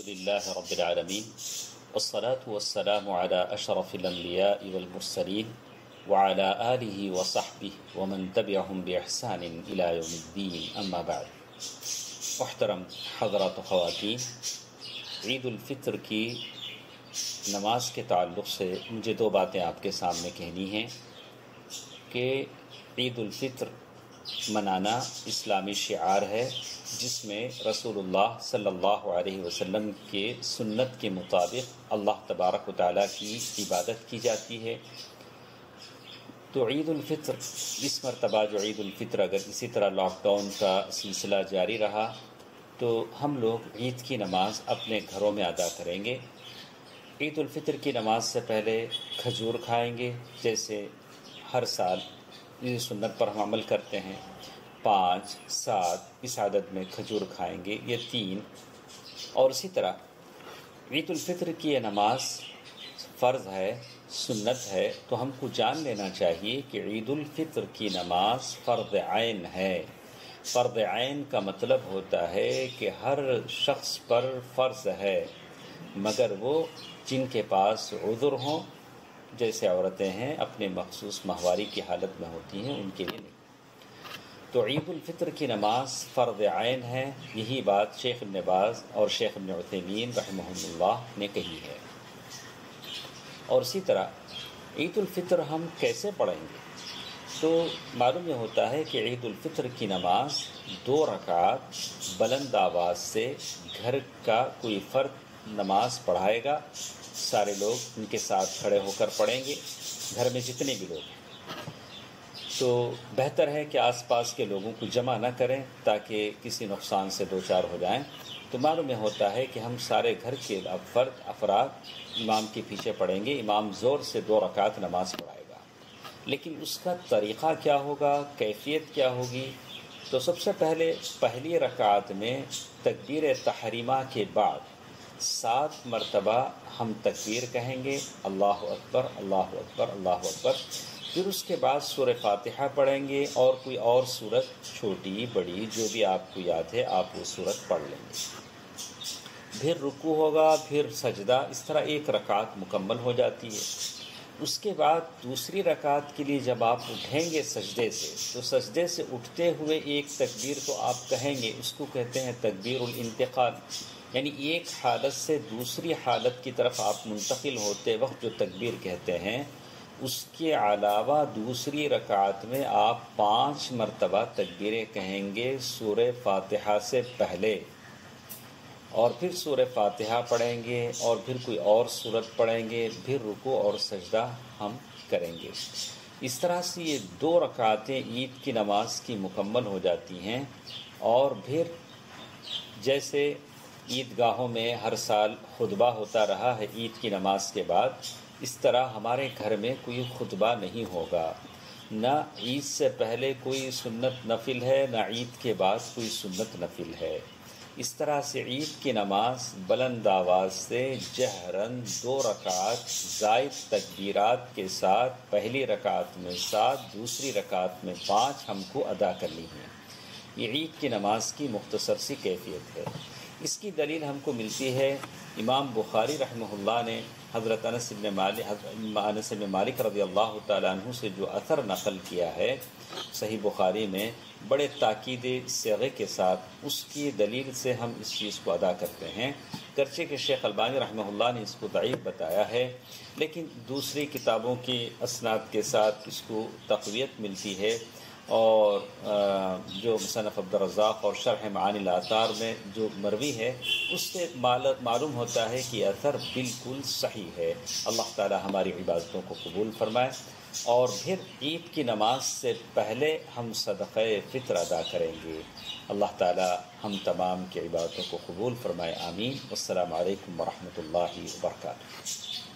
لله رب العالمين والصلاة والسلام على أشرف الأنبياء والمرسلين وعلى آله وصحبه ومن تبعهم بإحسان إلى يوم الدين أما بعد. محترم حضرات و خواتین، عید الفطر کی نماز کے تعلق سے مجھے دو باتیں آپ کے سامنے کہنی ہیں کہ عید الفطر منانا اسلامی شعار ہے جس میں رسول اللہ صلی اللہ علیہ وسلم کے سنت کے مطابق اللہ تبارک و تعالیٰ کی عبادت کی جاتی ہے. تو عید الفطر اس مرتبہ جو عید الفطر اگر اسی طرح لاک ڈاؤن کا سلسلہ جاری رہا تو ہم لوگ عید کی نماز اپنے گھروں میں ادا کریں گے. عید الفطر کی نماز سے پہلے کھجور کھائیں گے، جیسے ہر سال اس سنت پر ہم عمل کرتے ہیں. 5 7 اس عدد میں کھجور کھائیں گے، یہ 3. اور اسی طرح عید الفطر کی یہ نماز فرض ہے، سنت ہے، تو ہم کو جان لینا چاہیے کہ عید الفطر کی نماز فرض عین ہے. فرض عین کا مطلب ہوتا ہے کہ ہر شخص پر فرض ہے مگر وہ جن کے پاس عذر ہوں، جیسے عورتیں ہیں اپنے مخصوص ماہواری کی حالت میں ہوتی ہیں، ان کے لیے نہیں. تو عید الفطر کی نماز فرض عین ہے، یہی بات شیخ ابن باز اور شیخ ابن عثیمین رحمہ اللہ نے کہی ہے. اور اسی طرح عید الفطر ہم کیسے پڑھیں گے؟ تو معلوم یہ ہوتا ہے کہ عید الفطر کی نماز 2 رکعات بلند آواز سے گھر کا کوئی فرد نماز پڑھائے گا، سارے لوگ ان کے ساتھ کھڑے ہو کر پڑھیں گے، گھر میں جتنے بھی لوگ ہیں. تو بہتر ہے کہ آس پاس کے لوگوں کو جمع نہ کریں تاکہ کسی نقصان سے دوچار ہو جائیں. تو معلوم یہ ہوتا ہے کہ ہم سارے گھر کے افراد امام کے پیچھے پڑھیں گے. امام زور سے 2 رکعت نماز پڑھائے گا، لیکن اس کا طریقہ کیا ہوگا، کیفیت کیا ہوگی؟ تو سب سے پہلی رکعت میں تکبیر تحریمہ کے بعد 7 مرتبہ ہم تکبیر کہیں گے، اللہ اکبر اللہ اکبر اللہ اکبر. پھر اس کے بعد سورہ فاتحہ پڑھیں گے اور کوئی اور سورت چھوٹی بڑی جو بھی آپ کو یاد ہے آپ وہ سورت پڑھ لیں گے. پھر رکوع ہوگا، پھر سجدہ، اس طرح 1 رکعت مکمل ہو جاتی ہے. اس کے بعد دوسری رکعت کے لیے جب آپ اٹھیں گے سجدے سے، تو سجدے سے اٹھتے ہوئے ایک تکبیر تو آپ کہیں گے، اس کو کہتے ہیں تکبیر الانتقال، یعنی ایک حالت سے دوسری حالت کی طرف آپ منتقل ہوتے وقت جو تکبیر کہتے ہیں. اس کے علاوہ دوسری رکعت میں آپ 5 مرتبہ تکبیریں کہیں گے سورہ فاتحہ سے پہلے، اور پھر سورہ فاتحہ پڑھیں گے اور پھر کوئی اور سورت پڑھیں گے، پھر رکوع اور سجدہ ہم کریں گے. اس طرح سے یہ 2 رکعتیں عید کی نماز کی مکمل ہو جاتی ہیں. اور پھر جیسے عیدگاہوں میں ہر سال خطبہ ہوتا رہا ہے عید کی نماز کے بعد، اس طرح ہمارے گھر میں کوئی خطبہ نہیں ہوگا. نہ عید سے پہلے کوئی سنت نفل ہے، نہ عید کے بعد کوئی سنت نفل ہے. اس طرح سے عید کی نماز بلند آواز سے جہراً 2 رکعت زائد تکبیرات کے ساتھ پہلی رکعت میں 7 دوسری رکعت میں 5 ہم کو ادا کرنی ہے. یہ عید کی نماز کی مختصر سی کیفیت ہے. اس کی دلیل ہم کو ملتی ہے، امام بخاری رحمہ اللہ نے حضرت انس بن مالک رضی اللہ تعالیٰ عنہ سے جو اثر نقل کیا ہے صحیح بخاری میں بڑے تاکید صیغے کے ساتھ، اس کی دلیل سے ہم اس چیز کو ادا کرتے ہیں. گرچہ کہ شیخ البانی رحمہ اللہ نے اس کو ضعیف بتایا ہے، لیکن دوسری کتابوں کی اسناد کے ساتھ اس کو تقویت ملتی ہے. اور جو مصنف عبدالرزاق اور شرح معانی الآثار میں جو مروی ہے اس سے معلوم ہوتا ہے کہ اثر بالکل صحیح ہے. اللہ تعالی ہماری عبادتوں کو قبول فرمائے. اور پھر عید کی نماز سے پہلے ہم صدقہ فطر ادا کریں گے. اللہ تعالی ہم تمام کی عبادتوں کو قبول فرمائے، آمین. والسلام علیکم ورحمۃ اللہ وبرکاتہ.